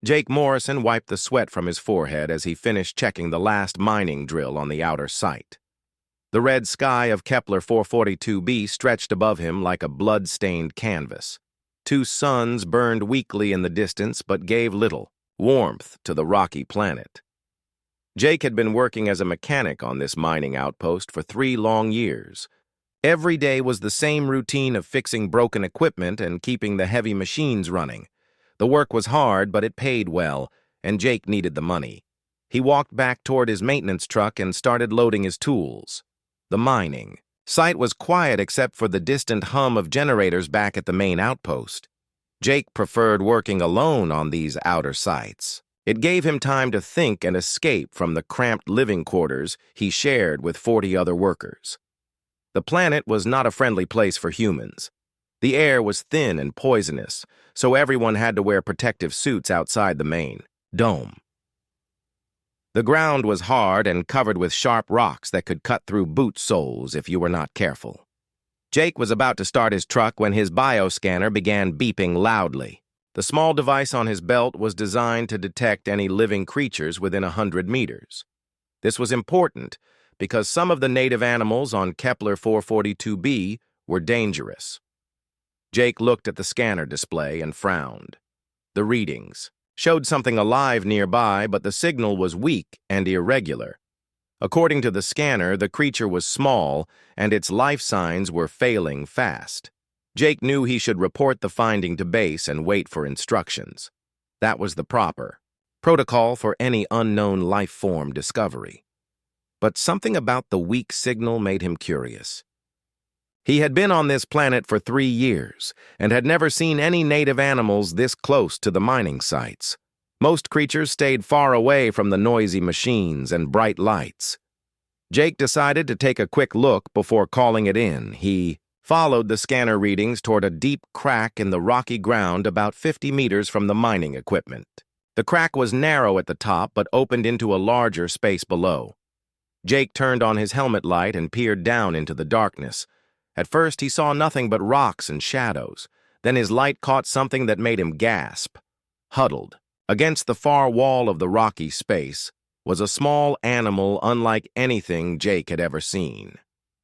Jake Morrison wiped the sweat from his forehead as he finished checking the last mining drill on the outer site. The red sky of Kepler 442b stretched above him like a blood-stained canvas. Two suns burned weakly in the distance but gave little warmth to the rocky planet. Jake had been working as a mechanic on this mining outpost for 3 long years. Every day was the same routine of fixing broken equipment and keeping the heavy machines running. The work was hard, but it paid well, and Jake needed the money. He walked back toward his maintenance truck and started loading his tools. The mining site was quiet except for the distant hum of generators back at the main outpost. Jake preferred working alone on these outer sites. It gave him time to think and escape from the cramped living quarters he shared with 40 other workers. The planet was not a friendly place for humans. The air was thin and poisonous, so everyone had to wear protective suits outside the main dome. The ground was hard and covered with sharp rocks that could cut through boot soles if you were not careful. Jake was about to start his truck when his bioscanner began beeping loudly. The small device on his belt was designed to detect any living creatures within 100 meters. This was important because some of the native animals on Kepler 442b were dangerous. Jake looked at the scanner display and frowned. The readings showed something alive nearby, but the signal was weak and irregular. According to the scanner, the creature was small, and its life signs were failing fast. Jake knew he should report the finding to base and wait for instructions. That was the proper protocol for any unknown life form discovery. But something about the weak signal made him curious. He had been on this planet for 3 years and had never seen any native animals this close to the mining sites. Most creatures stayed far away from the noisy machines and bright lights. Jake decided to take a quick look before calling it in. He followed the scanner readings toward a deep crack in the rocky ground about 50 meters from the mining equipment. The crack was narrow at the top but opened into a larger space below. Jake turned on his helmet light and peered down into the darkness. At first, he saw nothing but rocks and shadows. Then his light caught something that made him gasp. Huddled against the far wall of the rocky space was a small animal unlike anything Jake had ever seen.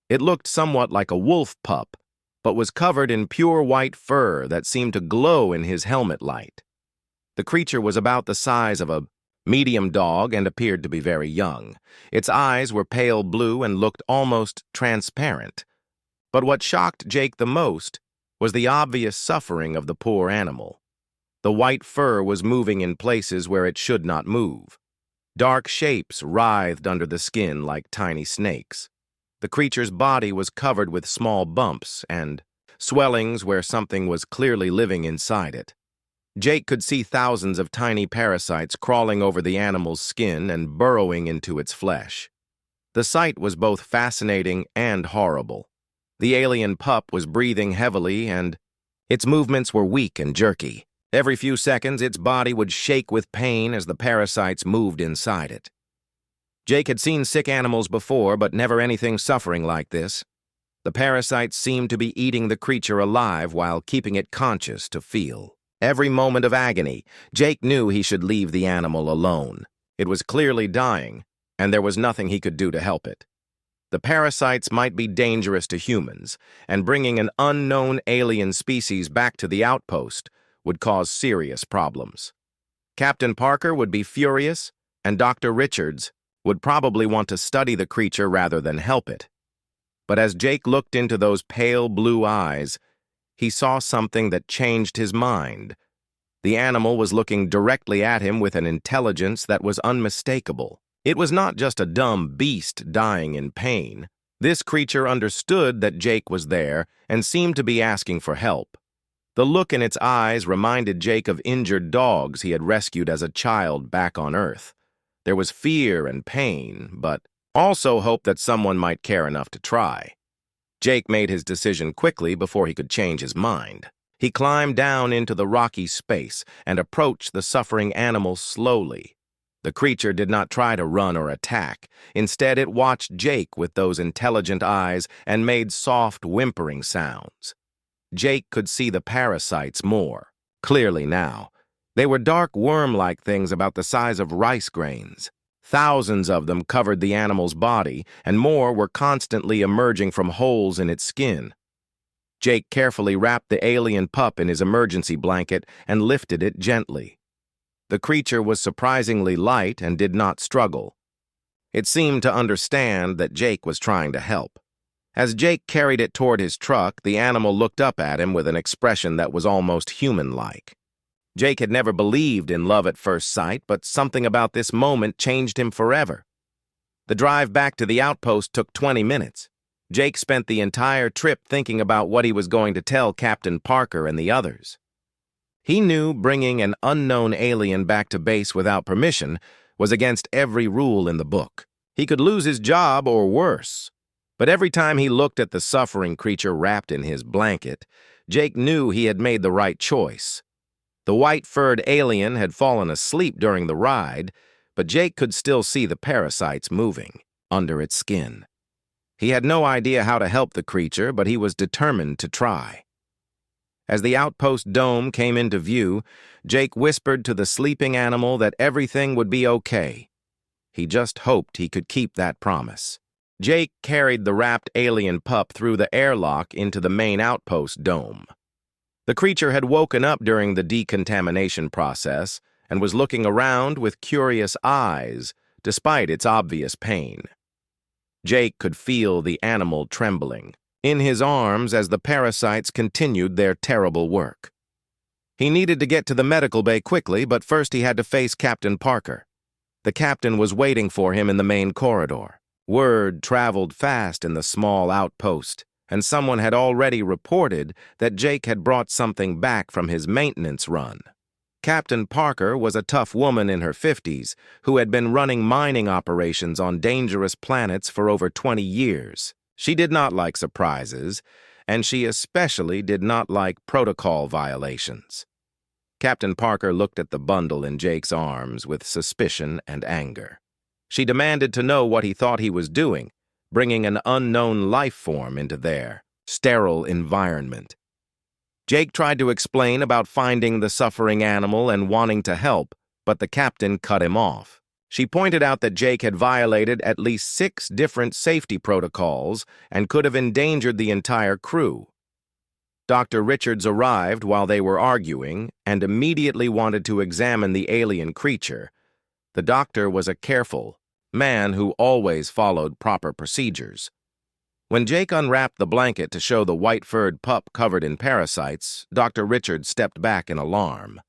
It looked somewhat like a wolf pup, but was covered in pure white fur that seemed to glow in his helmet light. The creature was about the size of a medium dog and appeared to be very young. Its eyes were pale blue and looked almost transparent. But what shocked Jake the most was the obvious suffering of the poor animal. The white fur was moving in places where it should not move. Dark shapes writhed under the skin like tiny snakes. The creature's body was covered with small bumps and swellings where something was clearly living inside it. Jake could see thousands of tiny parasites crawling over the animal's skin and burrowing into its flesh. The sight was both fascinating and horrible. The alien pup was breathing heavily, and its movements were weak and jerky. Every few seconds, its body would shake with pain as the parasites moved inside it. Jake had seen sick animals before, but never anything suffering like this. The parasites seemed to be eating the creature alive while keeping it conscious to feel. Every moment of agony, Jake knew he should leave the animal alone. It was clearly dying, and there was nothing he could do to help it. The parasites might be dangerous to humans, and bringing an unknown alien species back to the outpost would cause serious problems. Captain Parker would be furious, and Dr. Richards would probably want to study the creature rather than help it. But as Jake looked into those pale blue eyes, he saw something that changed his mind. The animal was looking directly at him with an intelligence that was unmistakable. It was not just a dumb beast dying in pain. This creature understood that Jake was there and seemed to be asking for help. The look in its eyes reminded Jake of injured dogs he had rescued as a child back on Earth. There was fear and pain, but also hope that someone might care enough to try. Jake made his decision quickly before he could change his mind. He climbed down into the rocky space and approached the suffering animal slowly. The creature did not try to run or attack. Instead, it watched Jake with those intelligent eyes and made soft, whimpering sounds. Jake could see the parasites more clearly now. They were dark worm-like things about the size of rice grains. Thousands of them covered the animal's body, and more were constantly emerging from holes in its skin. Jake carefully wrapped the alien pup in his emergency blanket and lifted it gently. The creature was surprisingly light and did not struggle. It seemed to understand that Jake was trying to help. As Jake carried it toward his truck, the animal looked up at him with an expression that was almost human-like. Jake had never believed in love at first sight, but something about this moment changed him forever. The drive back to the outpost took 20 minutes. Jake spent the entire trip thinking about what he was going to tell Captain Parker and the others. He knew bringing an unknown alien back to base without permission was against every rule in the book. He could lose his job or worse. But every time he looked at the suffering creature wrapped in his blanket, Jake knew he had made the right choice. The white-furred alien had fallen asleep during the ride, but Jake could still see the parasites moving under its skin. He had no idea how to help the creature, but he was determined to try. As the outpost dome came into view, Jake whispered to the sleeping animal that everything would be okay. He just hoped he could keep that promise. Jake carried the wrapped alien pup through the airlock into the main outpost dome. The creature had woken up during the decontamination process and was looking around with curious eyes, despite its obvious pain. Jake could feel the animal trembling in his arms as the parasites continued their terrible work. He needed to get to the medical bay quickly, but first he had to face Captain Parker. The captain was waiting for him in the main corridor. Word traveled fast in the small outpost, and someone had already reported that Jake had brought something back from his maintenance run. Captain Parker was a tough woman in her 50s who had been running mining operations on dangerous planets for over 20 years. She did not like surprises, and she especially did not like protocol violations. Captain Parker looked at the bundle in Jake's arms with suspicion and anger. She demanded to know what he thought he was doing, bringing an unknown life form into their sterile environment. Jake tried to explain about finding the suffering animal and wanting to help, but the captain cut him off. She pointed out that Jake had violated at least 6 different safety protocols and could have endangered the entire crew. Dr. Richards arrived while they were arguing and immediately wanted to examine the alien creature. The doctor was a careful man who always followed proper procedures. When Jake unwrapped the blanket to show the white-furred pup covered in parasites, Dr. Richards stepped back in alarm.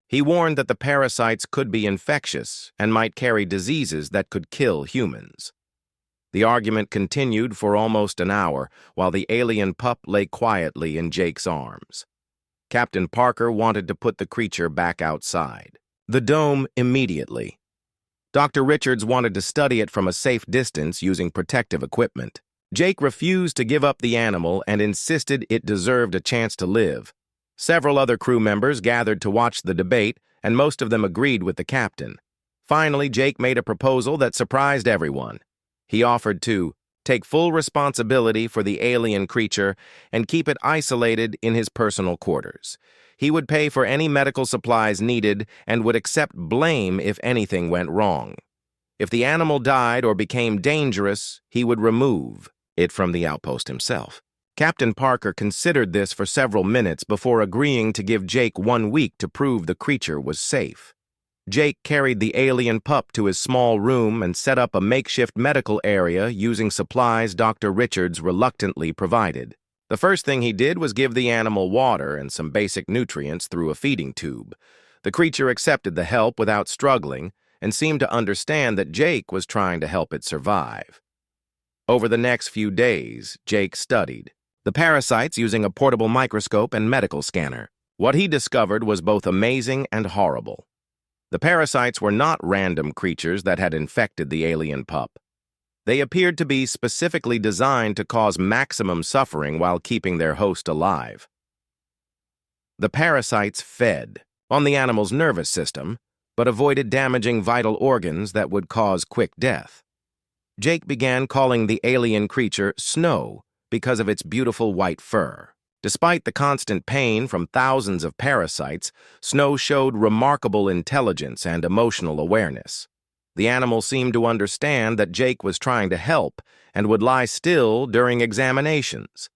He warned that the parasites could be infectious and might carry diseases that could kill humans. The argument continued for almost an hour while the alien pup lay quietly in Jake's arms. Captain Parker wanted to put the creature back outside the dome immediately. Dr. Richards wanted to study it from a safe distance using protective equipment. Jake refused to give up the animal and insisted it deserved a chance to live. Several other crew members gathered to watch the debate, and most of them agreed with the captain. Finally, Jake made a proposal that surprised everyone. He offered to take full responsibility for the alien creature and keep it isolated in his personal quarters. He would pay for any medical supplies needed and would accept blame if anything went wrong. If the animal died or became dangerous, he would remove it from the outpost himself. Captain Parker considered this for several minutes before agreeing to give Jake 1 week to prove the creature was safe. Jake carried the alien pup to his small room and set up a makeshift medical area using supplies Dr. Richards reluctantly provided. The first thing he did was give the animal water and some basic nutrients through a feeding tube. The creature accepted the help without struggling and seemed to understand that Jake was trying to help it survive. Over the next few days, Jake studied the parasites using a portable microscope and medical scanner. What he discovered was both amazing and horrible. The parasites were not random creatures that had infected the alien pup. They appeared to be specifically designed to cause maximum suffering while keeping their host alive. The parasites fed on the animal's nervous system, but avoided damaging vital organs that would cause quick death. Jake began calling the alien creature Snow because of its beautiful white fur. Despite the constant pain from thousands of parasites, Snow showed remarkable intelligence and emotional awareness. The animal seemed to understand that Jake was trying to help and would lie still during examinations.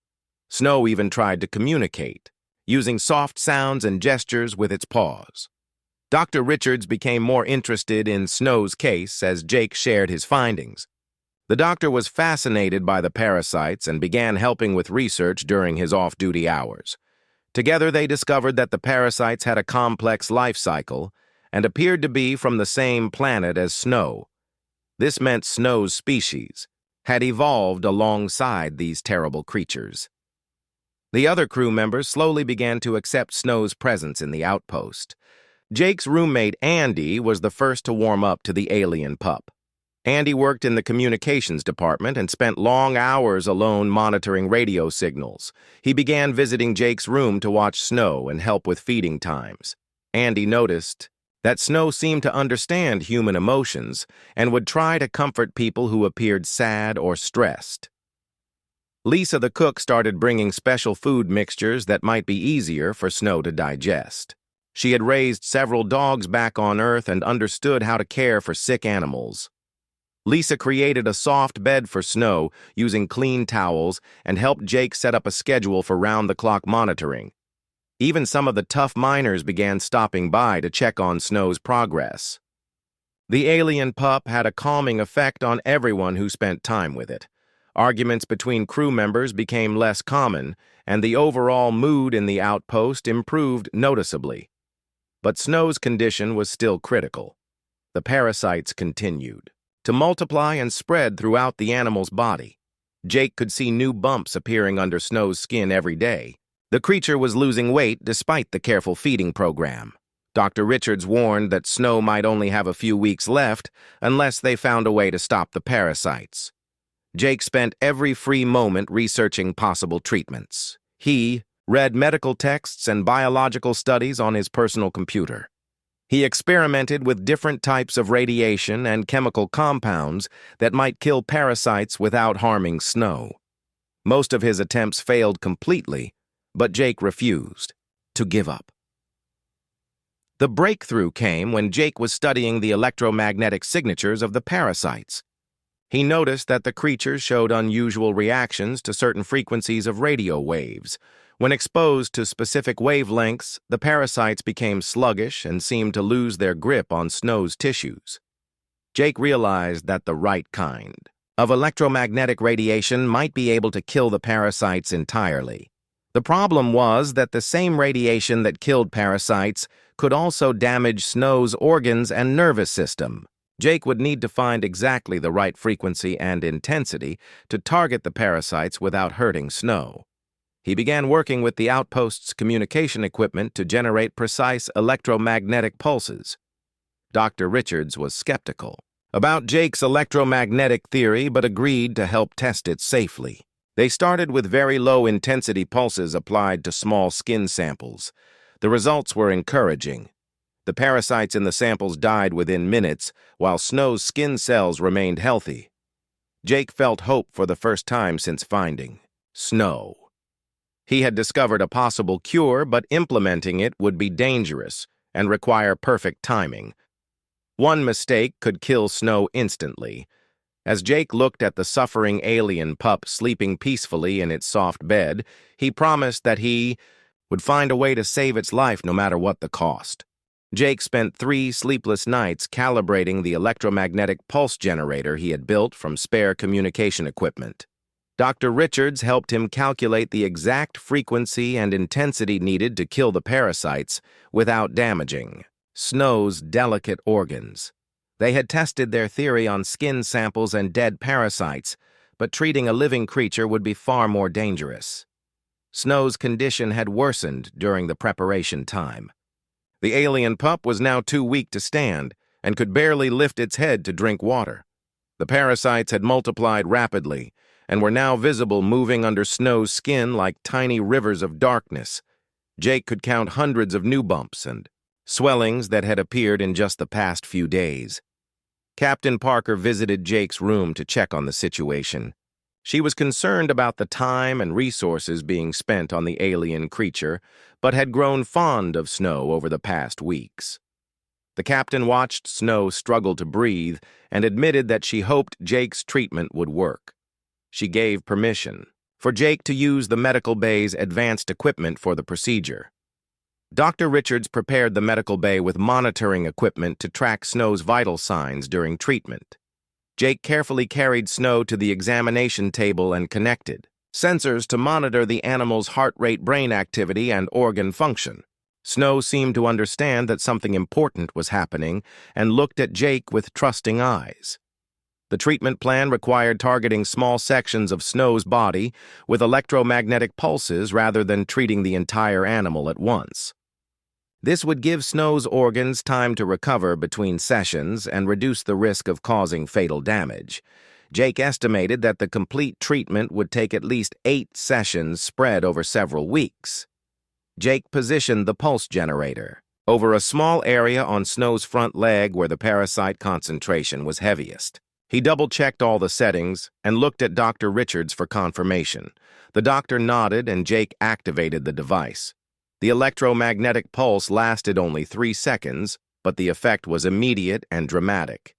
Snow even tried to communicate, using soft sounds and gestures with its paws. Dr. Richards became more interested in Snow's case as Jake shared his findings. The doctor was fascinated by the parasites and began helping with research during his off-duty hours. Together, they discovered that the parasites had a complex life cycle and appeared to be from the same planet as Snow. This meant Snow's species had evolved alongside these terrible creatures. The other crew members slowly began to accept Snow's presence in the outpost. Jake's roommate, Andy, was the first to warm up to the alien pup. Andy worked in the communications department and spent long hours alone monitoring radio signals. He began visiting Jake's room to watch Snow and help with feeding times. Andy noticed that Snow seemed to understand human emotions and would try to comfort people who appeared sad or stressed. Lisa the cook started bringing special food mixtures that might be easier for Snow to digest. She had raised several dogs back on Earth and understood how to care for sick animals. Lisa created a soft bed for Snow using clean towels and helped Jake set up a schedule for round-the-clock monitoring. Even some of the tough miners began stopping by to check on Snow's progress. The alien pup had a calming effect on everyone who spent time with it. Arguments between crew members became less common, and the overall mood in the outpost improved noticeably. But Snow's condition was still critical. The parasites continued to multiply and spread throughout the animal's body. Jake could see new bumps appearing under Snow's skin every day. The creature was losing weight despite the careful feeding program. Dr. Richards warned that Snow might only have a few weeks left unless they found a way to stop the parasites. Jake spent every free moment researching possible treatments. He read medical texts and biological studies on his personal computer. He experimented with different types of radiation and chemical compounds that might kill parasites without harming Snow. Most of his attempts failed completely, but Jake refused to give up. The breakthrough came when Jake was studying the electromagnetic signatures of the parasites. He noticed that the creatures showed unusual reactions to certain frequencies of radio waves. When exposed to specific wavelengths, the parasites became sluggish and seemed to lose their grip on Snow's tissues. Jake realized that the right kind of electromagnetic radiation might be able to kill the parasites entirely. The problem was that the same radiation that killed parasites could also damage Snow's organs and nervous system. Jake would need to find exactly the right frequency and intensity to target the parasites without hurting Snow. He began working with the outpost's communication equipment to generate precise electromagnetic pulses. Dr. Richards was skeptical about Jake's electromagnetic theory but agreed to help test it safely. They started with very low-intensity pulses applied to small skin samples. The results were encouraging. The parasites in the samples died within minutes, while Snow's skin cells remained healthy. Jake felt hope for the first time since finding Snow. He had discovered a possible cure, but implementing it would be dangerous and require perfect timing. One mistake could kill Snow instantly. As Jake looked at the suffering alien pup sleeping peacefully in its soft bed, he promised that he would find a way to save its life no matter what the cost. Jake spent 3 sleepless nights calibrating the electromagnetic pulse generator he had built from spare communication equipment. Dr. Richards helped him calculate the exact frequency and intensity needed to kill the parasites without damaging Snow's delicate organs. They had tested their theory on skin samples and dead parasites, but treating a living creature would be far more dangerous. Snow's condition had worsened during the preparation time. The alien pup was now too weak to stand and could barely lift its head to drink water. The parasites had multiplied rapidly and were now visible moving under Snow's skin like tiny rivers of darkness. Jake could count hundreds of new bumps and swellings that had appeared in just the past few days. Captain Parker visited Jake's room to check on the situation. She was concerned about the time and resources being spent on the alien creature, but had grown fond of Snow over the past weeks. The captain watched Snow struggle to breathe and admitted that she hoped Jake's treatment would work. She gave permission for Jake to use the medical bay's advanced equipment for the procedure. Dr. Richards prepared the medical bay with monitoring equipment to track Snow's vital signs during treatment. Jake carefully carried Snow to the examination table and connected sensors to monitor the animal's heart rate, brain activity, and organ function. Snow seemed to understand that something important was happening and looked at Jake with trusting eyes. The treatment plan required targeting small sections of Snow's body with electromagnetic pulses rather than treating the entire animal at once. This would give Snow's organs time to recover between sessions and reduce the risk of causing fatal damage. Jake estimated that the complete treatment would take at least 8 sessions spread over several weeks. Jake positioned the pulse generator over a small area on Snow's front leg where the parasite concentration was heaviest. He double-checked all the settings and looked at Dr. Richards for confirmation. The doctor nodded and Jake activated the device. The electromagnetic pulse lasted only 3 seconds, but the effect was immediate and dramatic.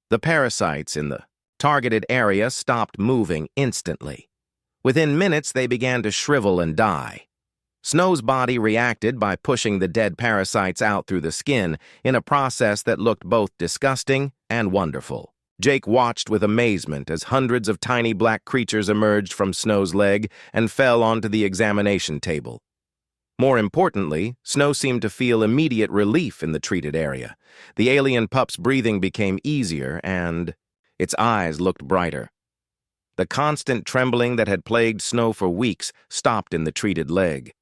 The parasites in the targeted area stopped moving instantly. Within minutes, they began to shrivel and die. Snow's body reacted by pushing the dead parasites out through the skin in a process that looked both disgusting and wonderful. Jake watched with amazement as hundreds of tiny black creatures emerged from Snow's leg and fell onto the examination table. More importantly, Snow seemed to feel immediate relief in the treated area. The alien pup's breathing became easier and its eyes looked brighter. The constant trembling that had plagued Snow for weeks stopped in the treated leg.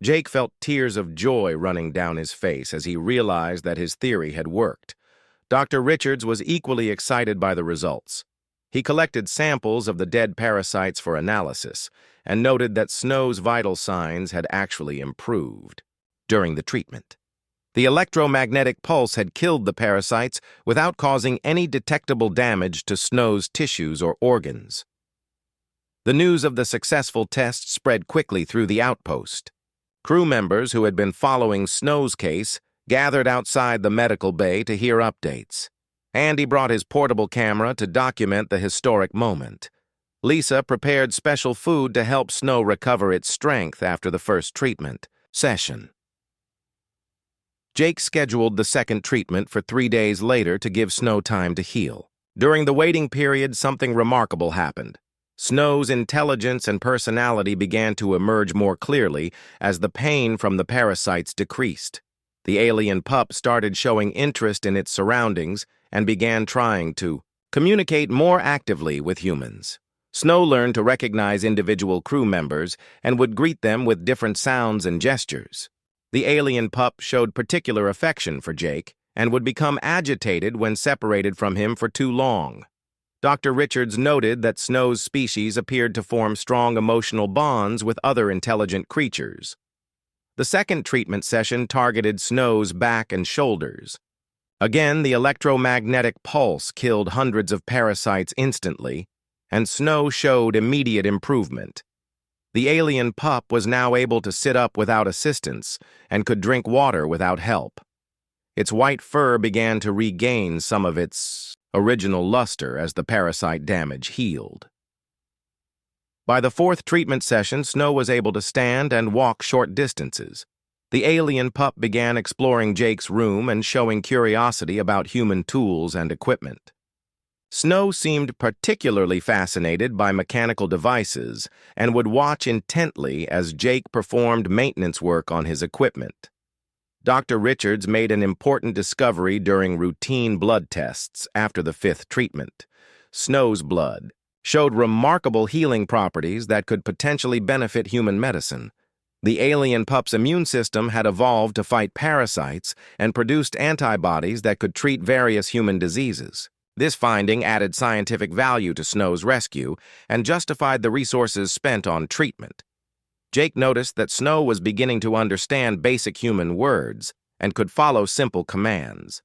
Jake felt tears of joy running down his face as he realized that his theory had worked. Dr. Richards was equally excited by the results. He collected samples of the dead parasites for analysis and noted that Snow's vital signs had actually improved during the treatment. The electromagnetic pulse had killed the parasites without causing any detectable damage to Snow's tissues or organs. The news of the successful test spread quickly through the outpost. Crew members who had been following Snow's case gathered outside the medical bay to hear updates. Andy brought his portable camera to document the historic moment. Lisa prepared special food to help Snow recover its strength after the first treatment session. Jake scheduled the second treatment for 3 days later to give Snow time to heal. During the waiting period, something remarkable happened. Snow's intelligence and personality began to emerge more clearly as the pain from the parasites decreased. The alien pup started showing interest in its surroundings and began trying to communicate more actively with humans. Snow learned to recognize individual crew members and would greet them with different sounds and gestures. The alien pup showed particular affection for Jake and would become agitated when separated from him for too long. Dr. Richards noted that Snow's species appeared to form strong emotional bonds with other intelligent creatures. The second treatment session targeted Snow's back and shoulders. Again, the electromagnetic pulse killed hundreds of parasites instantly, and Snow showed immediate improvement. The alien pup was now able to sit up without assistance and could drink water without help. Its white fur began to regain some of its original luster as the parasite damage healed. By the fourth treatment session, Snow was able to stand and walk short distances. The alien pup began exploring Jake's room and showing curiosity about human tools and equipment. Snow seemed particularly fascinated by mechanical devices and would watch intently as Jake performed maintenance work on his equipment. Dr. Richards made an important discovery during routine blood tests after the 5th treatment. Snow's blood showed remarkable healing properties that could potentially benefit human medicine. The alien pup's immune system had evolved to fight parasites and produced antibodies that could treat various human diseases. This finding added scientific value to Snow's rescue and justified the resources spent on treatment. Jake noticed that Snow was beginning to understand basic human words and could follow simple commands.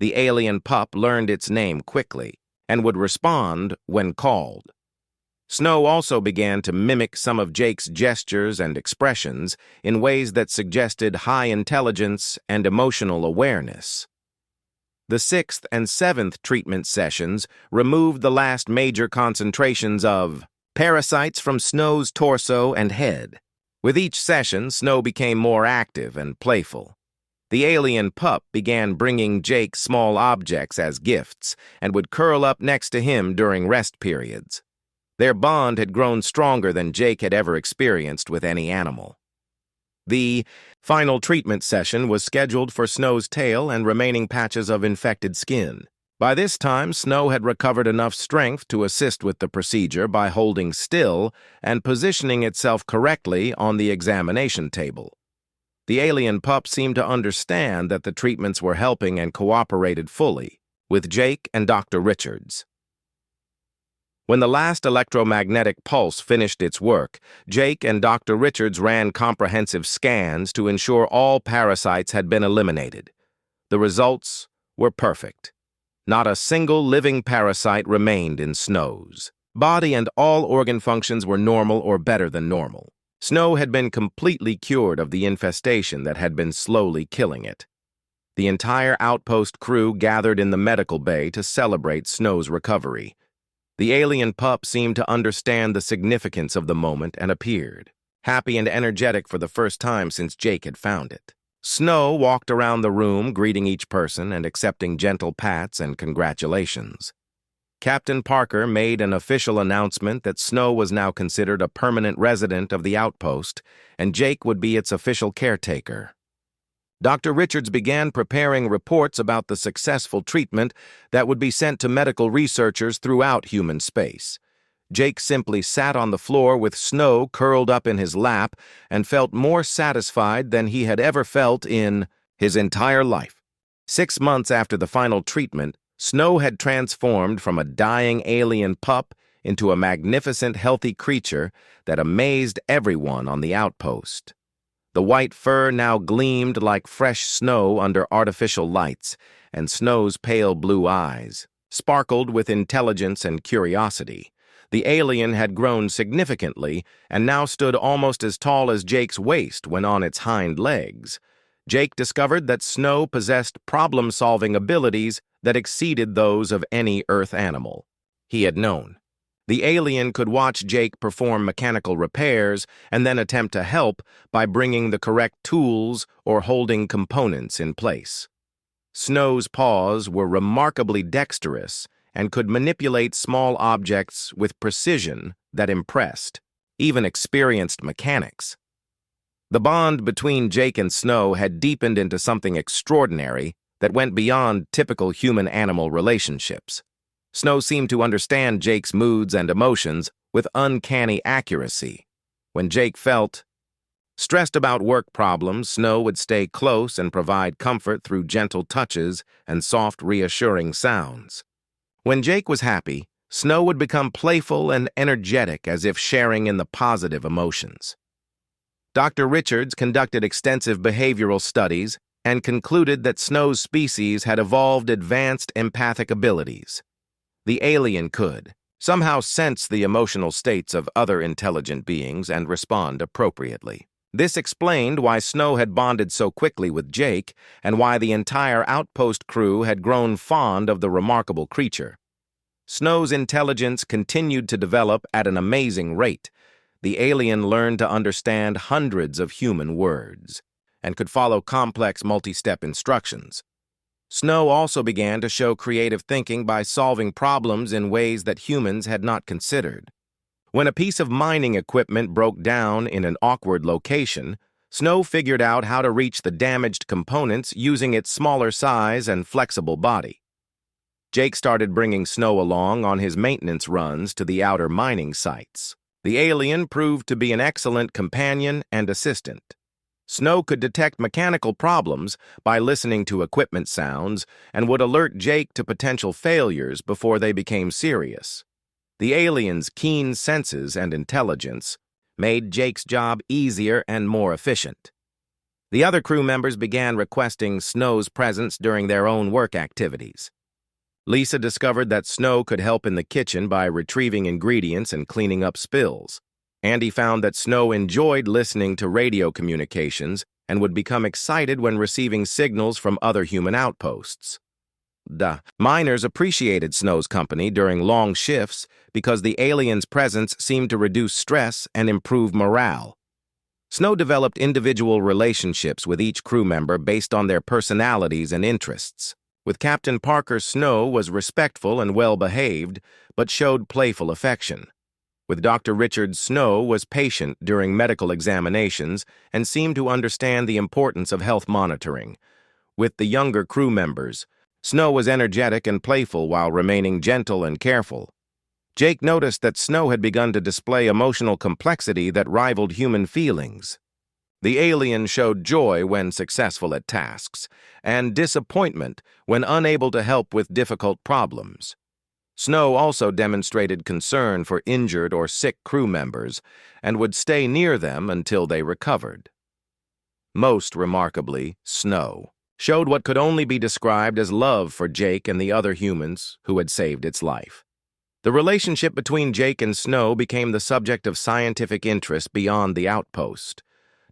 The alien pup learned its name quickly and would respond when called. Snow also began to mimic some of Jake's gestures and expressions in ways that suggested high intelligence and emotional awareness. The 6th and 7th treatment sessions removed the last major concentrations of parasites from Snow's torso and head. With each session, Snow became more active and playful. The alien pup began bringing Jake small objects as gifts and would curl up next to him during rest periods. Their bond had grown stronger than Jake had ever experienced with any animal. The final treatment session was scheduled for Snow's tail and remaining patches of infected skin. By this time, Snow had recovered enough strength to assist with the procedure by holding still and positioning itself correctly on the examination table. The alien pup seemed to understand that the treatments were helping and cooperated fully with Jake and Dr. Richards. When the last electromagnetic pulse finished its work, Jake and Dr. Richards ran comprehensive scans to ensure all parasites had been eliminated. The results were perfect. Not a single living parasite remained in Snow's body, and all organ functions were normal or better than normal. Snow had been completely cured of the infestation that had been slowly killing it. The entire outpost crew gathered in the medical bay to celebrate Snow's recovery. The alien pup seemed to understand the significance of the moment and appeared, happy and energetic for the first time since Jake had found it. Snow walked around the room, greeting each person and accepting gentle pats and congratulations. Captain Parker made an official announcement that Snow was now considered a permanent resident of the outpost, and Jake would be its official caretaker. Dr. Richards began preparing reports about the successful treatment that would be sent to medical researchers throughout human space. Jake simply sat on the floor with Snow curled up in his lap and felt more satisfied than he had ever felt in his entire life. 6 months after the final treatment, Snow had transformed from a dying alien pup into a magnificent, healthy creature that amazed everyone on the outpost. The white fur now gleamed like fresh snow under artificial lights, and Snow's pale blue eyes sparkled with intelligence and curiosity. The alien had grown significantly and now stood almost as tall as Jake's waist when on its hind legs. Jake discovered that Snow possessed problem-solving abilities that exceeded those of any Earth animal he had known. The alien could watch Jake perform mechanical repairs and then attempt to help by bringing the correct tools or holding components in place. Snow's paws were remarkably dexterous and could manipulate small objects with precision that impressed even experienced mechanics. The bond between Jake and Snow had deepened into something extraordinary that went beyond typical human-animal relationships. Snow seemed to understand Jake's moods and emotions with uncanny accuracy. When Jake felt stressed about work problems, Snow would stay close and provide comfort through gentle touches and soft, reassuring sounds. When Jake was happy, Snow would become playful and energetic, as if sharing in the positive emotions. Dr. Richards conducted extensive behavioral studies and concluded that Snow's species had evolved advanced empathic abilities. The alien could somehow sense the emotional states of other intelligent beings and respond appropriately. This explained why Snow had bonded so quickly with Jake and why the entire outpost crew had grown fond of the remarkable creature. Snow's intelligence continued to develop at an amazing rate. The alien learned to understand hundreds of human words and could follow complex multi-step instructions. Snow also began to show creative thinking by solving problems in ways that humans had not considered. When a piece of mining equipment broke down in an awkward location, Snow figured out how to reach the damaged components using its smaller size and flexible body. Jake started bringing Snow along on his maintenance runs to the outer mining sites. The alien proved to be an excellent companion and assistant. Snow could detect mechanical problems by listening to equipment sounds and would alert Jake to potential failures before they became serious. The alien's keen senses and intelligence made Jake's job easier and more efficient. The other crew members began requesting Snow's presence during their own work activities. Lisa discovered that Snow could help in the kitchen by retrieving ingredients and cleaning up spills. Andy found that Snow enjoyed listening to radio communications and would become excited when receiving signals from other human outposts. The miners appreciated Snow's company during long shifts because the alien's presence seemed to reduce stress and improve morale. Snow developed individual relationships with each crew member based on their personalities and interests. With Captain Parker, Snow was respectful and well-behaved, but showed playful affection. With Dr. Richards, Snow was patient during medical examinations and seemed to understand the importance of health monitoring. With the younger crew members, Snow was energetic and playful while remaining gentle and careful. Jake noticed that Snow had begun to display emotional complexity that rivaled human feelings. The alien showed joy when successful at tasks, and disappointment when unable to help with difficult problems. Snow also demonstrated concern for injured or sick crew members and would stay near them until they recovered. Most remarkably, Snow showed what could only be described as love for Jake and the other humans who had saved its life. The relationship between Jake and Snow became the subject of scientific interest beyond the outpost.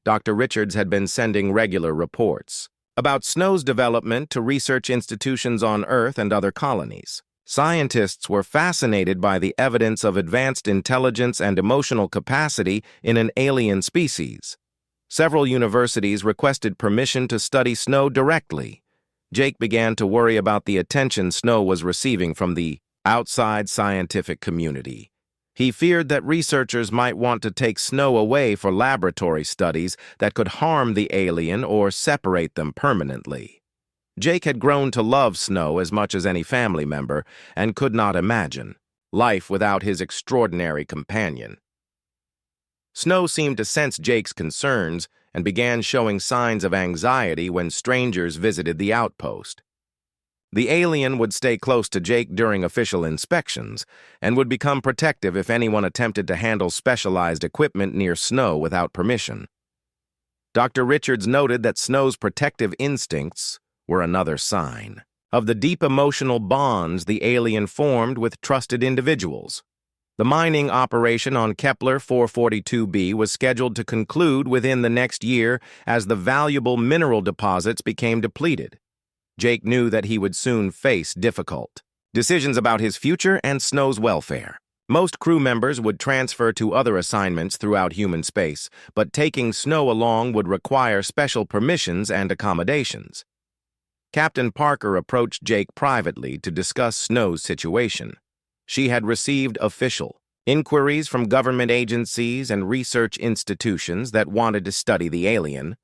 Dr. Richards had been sending regular reports about Snow's development to research institutions on Earth and other colonies. Scientists were fascinated by the evidence of advanced intelligence and emotional capacity in an alien species. Several universities requested permission to study Snow directly. Jake began to worry about the attention Snow was receiving from the outside scientific community. He feared that researchers might want to take Snow away for laboratory studies that could harm the alien or separate them permanently. Jake had grown to love Snow as much as any family member and could not imagine life without his extraordinary companion. Snow seemed to sense Jake's concerns and began showing signs of anxiety when strangers visited the outpost. The alien would stay close to Jake during official inspections and would become protective if anyone attempted to handle specialized equipment near Snow without permission. Dr. Richards noted that Snow's protective instincts were another sign of the deep emotional bonds the alien formed with trusted individuals. The mining operation on Kepler 442b was scheduled to conclude within the next year as the valuable mineral deposits became depleted. Jake knew that he would soon face difficult decisions about his future and Snow's welfare. Most crew members would transfer to other assignments throughout human space, but taking Snow along would require special permissions and accommodations. Captain Parker approached Jake privately to discuss Snow's situation. She had received official inquiries from government agencies and research institutions that wanted to study the alien.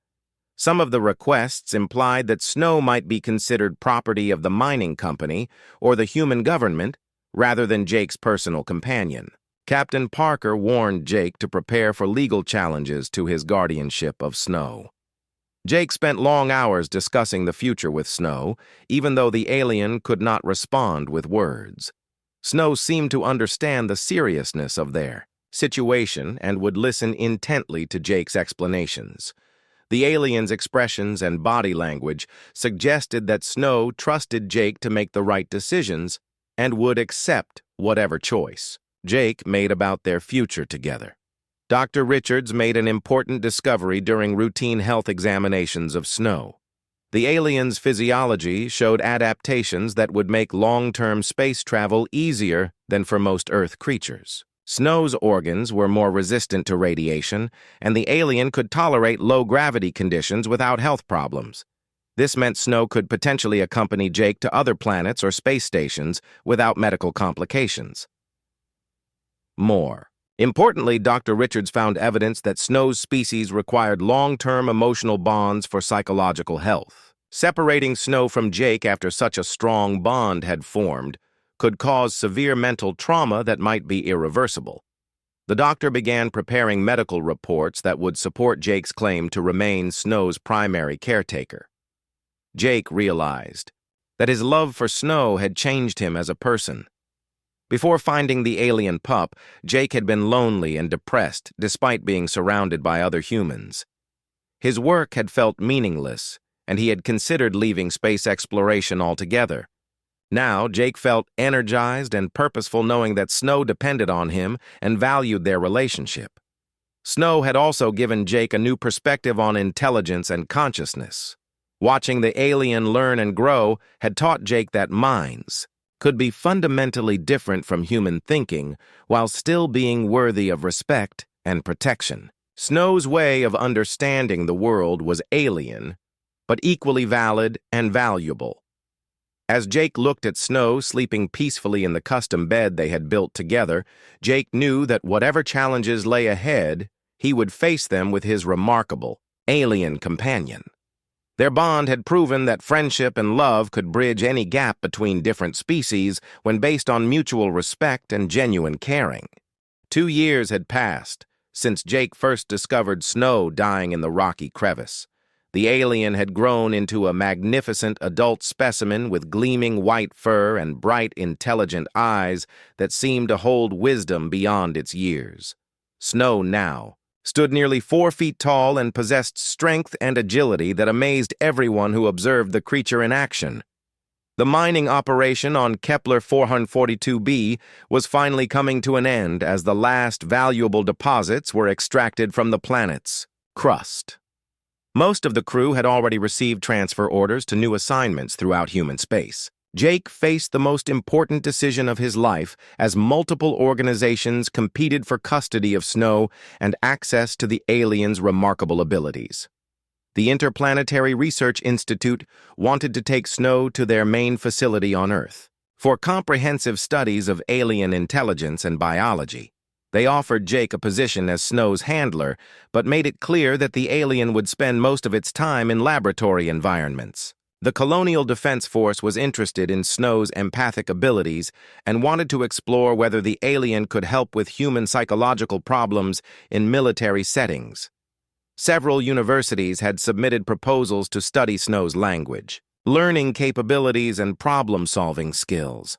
Some of the requests implied that Snow might be considered property of the mining company or the human government rather than Jake's personal companion. Captain Parker warned Jake to prepare for legal challenges to his guardianship of Snow. Jake spent long hours discussing the future with Snow, even though the alien could not respond with words. Snow seemed to understand the seriousness of their situation and would listen intently to Jake's explanations. The alien's expressions and body language suggested that Snow trusted Jake to make the right decisions and would accept whatever choice Jake made about their future together. Dr. Richards made an important discovery during routine health examinations of Snow. The alien's physiology showed adaptations that would make long-term space travel easier than for most Earth creatures. Snow's organs were more resistant to radiation, and the alien could tolerate low-gravity conditions without health problems. This meant Snow could potentially accompany Jake to other planets or space stations without medical complications. More importantly, Dr. Richards found evidence that Snow's species required long-term emotional bonds for psychological health. Separating Snow from Jake after such a strong bond had formed could cause severe mental trauma that might be irreversible. The doctor began preparing medical reports that would support Jake's claim to remain Snow's primary caretaker. Jake realized that his love for Snow had changed him as a person. Before finding the alien pup, Jake had been lonely and depressed despite being surrounded by other humans. His work had felt meaningless, and he had considered leaving space exploration altogether. Now, Jake felt energized and purposeful knowing that Snow depended on him and valued their relationship. Snow had also given Jake a new perspective on intelligence and consciousness. Watching the alien learn and grow had taught Jake that minds could be fundamentally different from human thinking while still being worthy of respect and protection. Snow's way of understanding the world was alien, but equally valid and valuable. As Jake looked at Snow sleeping peacefully in the custom bed they had built together, Jake knew that whatever challenges lay ahead, he would face them with his remarkable, alien companion. Their bond had proven that friendship and love could bridge any gap between different species when based on mutual respect and genuine caring. 2 years had passed since Jake first discovered Snow dying in the rocky crevice. The alien had grown into a magnificent adult specimen with gleaming white fur and bright, intelligent eyes that seemed to hold wisdom beyond its years. Snow now stood nearly 4 feet tall and possessed strength and agility that amazed everyone who observed the creature in action. The mining operation on Kepler 442b was finally coming to an end as the last valuable deposits were extracted from the planet's crust. Most of the crew had already received transfer orders to new assignments throughout human space. Jake faced the most important decision of his life as multiple organizations competed for custody of Snow and access to the alien's remarkable abilities. The Interplanetary Research Institute wanted to take Snow to their main facility on Earth for comprehensive studies of alien intelligence and biology. They offered Jake a position as Snow's handler, but made it clear that the alien would spend most of its time in laboratory environments. The Colonial Defense Force was interested in Snow's empathic abilities and wanted to explore whether the alien could help with human psychological problems in military settings. Several universities had submitted proposals to study Snow's language, learning capabilities, and problem-solving skills.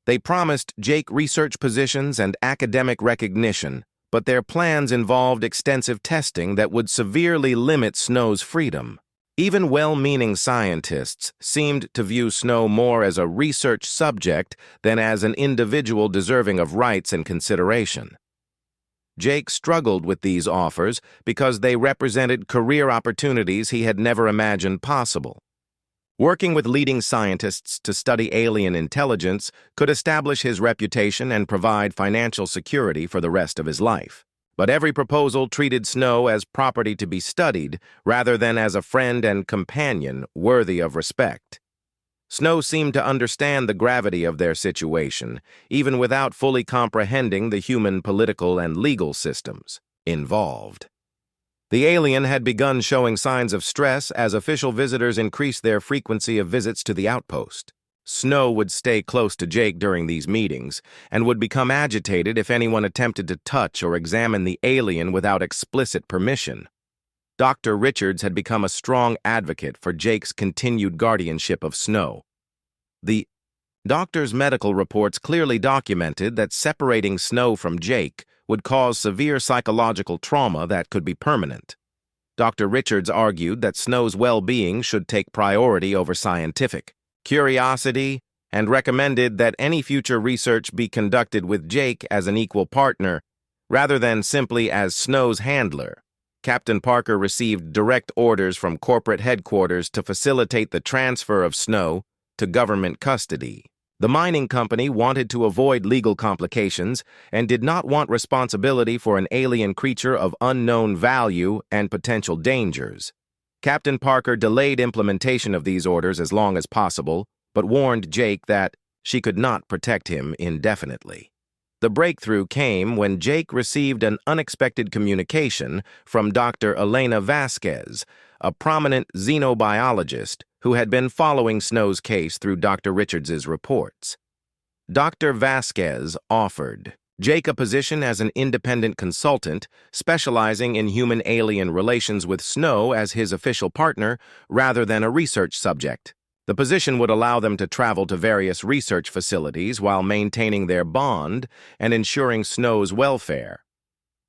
They promised Jake research positions and academic recognition, but their plans involved extensive testing that would severely limit Snow's freedom. Even well-meaning scientists seemed to view Snow more as a research subject than as an individual deserving of rights and consideration. Jake struggled with these offers because they represented career opportunities he had never imagined possible. Working with leading scientists to study alien intelligence could establish his reputation and provide financial security for the rest of his life. But every proposal treated Snow as property to be studied rather than as a friend and companion worthy of respect. Snow seemed to understand the gravity of their situation, even without fully comprehending the human political and legal systems involved. The alien had begun showing signs of stress as official visitors increased their frequency of visits to the outpost. Snow would stay close to Jake during these meetings and would become agitated if anyone attempted to touch or examine the alien without explicit permission. Dr. Richards had become a strong advocate for Jake's continued guardianship of Snow. The doctor's medical reports clearly documented that separating Snow from Jake would cause severe psychological trauma that could be permanent. Dr. Richards argued that Snow's well-being should take priority over scientific curiosity and recommended that any future research be conducted with Jake as an equal partner rather than simply as Snow's handler. Captain Parker received direct orders from corporate headquarters to facilitate the transfer of Snow to government custody. The mining company wanted to avoid legal complications and did not want responsibility for an alien creature of unknown value and potential dangers. Captain Parker delayed implementation of these orders as long as possible, but warned Jake that she could not protect him indefinitely. The breakthrough came when Jake received an unexpected communication from Dr. Elena Vasquez, a prominent xenobiologist who had been following Snow's case through Dr. Richards's reports. Dr. Vasquez offered Jake a position as an independent consultant, specializing in human-alien relations with Snow as his official partner rather than a research subject. The position would allow them to travel to various research facilities while maintaining their bond and ensuring Snow's welfare.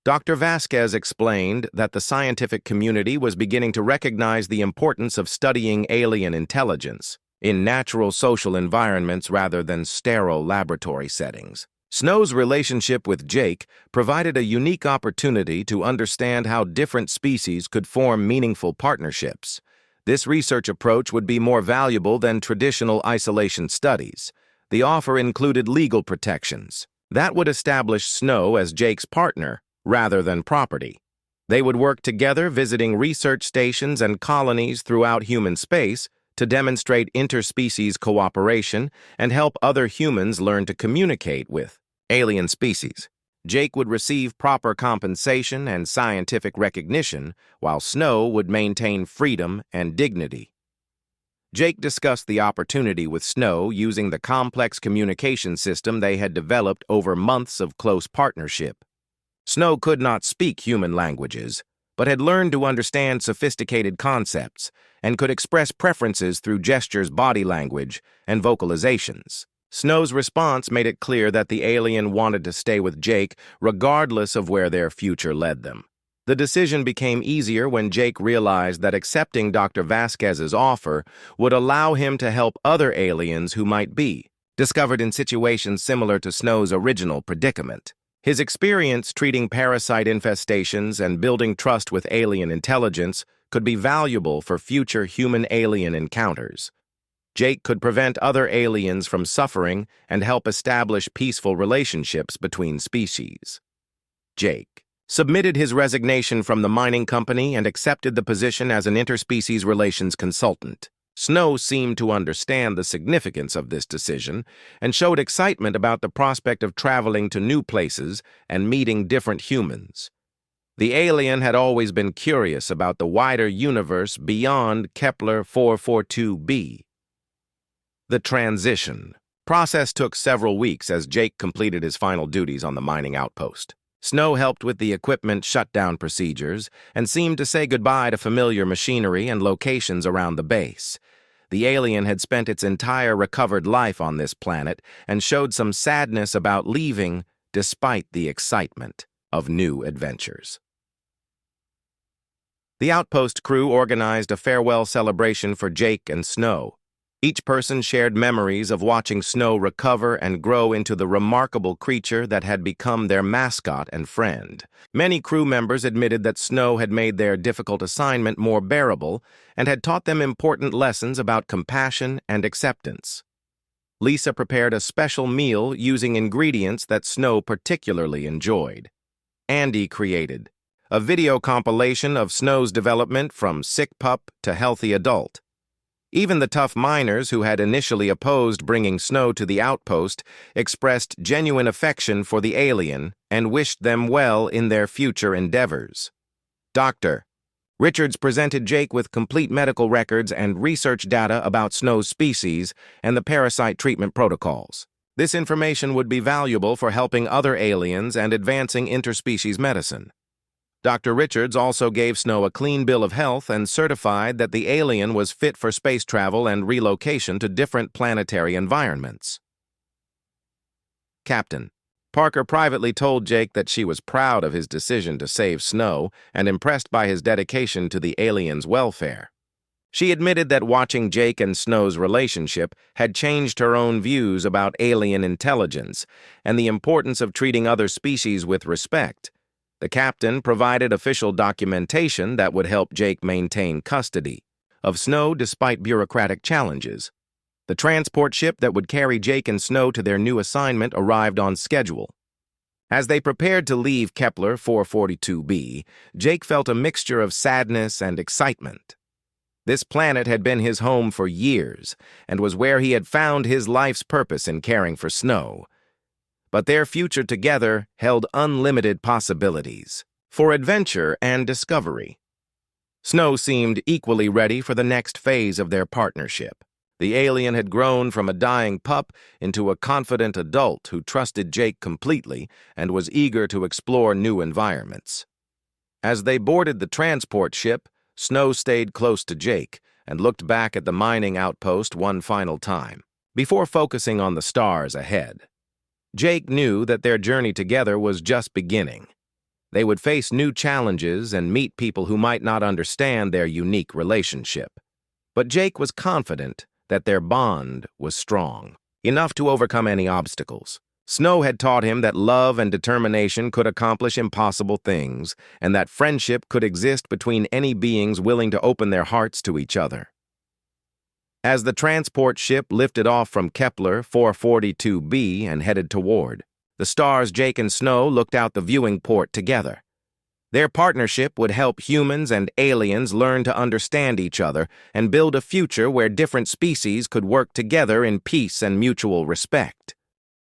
Dr. Vasquez explained that the scientific community was beginning to recognize the importance of studying alien intelligence, in natural social environments rather than sterile laboratory settings. Snow's relationship with Jake provided a unique opportunity to understand how different species could form meaningful partnerships. This research approach would be more valuable than traditional isolation studies. The offer included legal protections. That would establish Snow as Jake's partner rather than property. They would work together, visiting research stations and colonies throughout human space to demonstrate interspecies cooperation and help other humans learn to communicate with alien species. Jake would receive proper compensation and scientific recognition, while Snow would maintain freedom and dignity. Jake discussed the opportunity with Snow using the complex communication system they had developed over months of close partnership. Snow could not speak human languages, but had learned to understand sophisticated concepts and could express preferences through gestures, body language, and vocalizations. Snow's response made it clear that the alien wanted to stay with Jake regardless of where their future led them. The decision became easier when Jake realized that accepting Dr. Vasquez's offer would allow him to help other aliens who might be discovered in situations similar to Snow's original predicament. His experience treating parasite infestations and building trust with alien intelligence could be valuable for future human-alien encounters. Jake could prevent other aliens from suffering and help establish peaceful relationships between species. Jake submitted his resignation from the mining company and accepted the position as an interspecies relations consultant. Snow seemed to understand the significance of this decision and showed excitement about the prospect of traveling to new places and meeting different humans. The alien had always been curious about the wider universe beyond Kepler 442b. The transition process took several weeks as Jake completed his final duties on the mining outpost. Snow helped with the equipment shutdown procedures and seemed to say goodbye to familiar machinery and locations around the base. The alien had spent its entire recovered life on this planet and showed some sadness about leaving despite the excitement of new adventures. The outpost crew organized a farewell celebration for Jake and Snow. Each person shared memories of watching Snow recover and grow into the remarkable creature that had become their mascot and friend. Many crew members admitted that Snow had made their difficult assignment more bearable and had taught them important lessons about compassion and acceptance. Lisa prepared a special meal using ingredients that Snow particularly enjoyed. Andy created a video compilation of Snow's development from sick pup to healthy adult. Even the tough miners who had initially opposed bringing Snow to the outpost expressed genuine affection for the alien and wished them well in their future endeavors. Dr. Richards presented Jake with complete medical records and research data about Snow's species and the parasite treatment protocols. This information would be valuable for helping other aliens and advancing interspecies medicine. Dr. Richards also gave Snow a clean bill of health and certified that the alien was fit for space travel and relocation to different planetary environments. Captain Parker privately told Jake that she was proud of his decision to save Snow and impressed by his dedication to the alien's welfare. She admitted that watching Jake and Snow's relationship had changed her own views about alien intelligence and the importance of treating other species with respect. The captain provided official documentation that would help Jake maintain custody of Snow despite bureaucratic challenges. The transport ship that would carry Jake and Snow to their new assignment arrived on schedule. As they prepared to leave Kepler 442b, Jake felt a mixture of sadness and excitement. This planet had been his home for years and was where he had found his life's purpose in caring for Snow. But their future together held unlimited possibilities for adventure and discovery. Snow seemed equally ready for the next phase of their partnership. The alien had grown from a dying pup into a confident adult who trusted Jake completely and was eager to explore new environments. As they boarded the transport ship, Snow stayed close to Jake and looked back at the mining outpost one final time, before focusing on the stars ahead. Jake knew that their journey together was just beginning. They would face new challenges and meet people who might not understand their unique relationship. But Jake was confident that their bond was strong, enough to overcome any obstacles. Snow had taught him that love and determination could accomplish impossible things, and that friendship could exist between any beings willing to open their hearts to each other. As the transport ship lifted off from Kepler 442b and headed toward, the stars Jake and Snow looked out the viewing port together. Their partnership would help humans and aliens learn to understand each other and build a future where different species could work together in peace and mutual respect.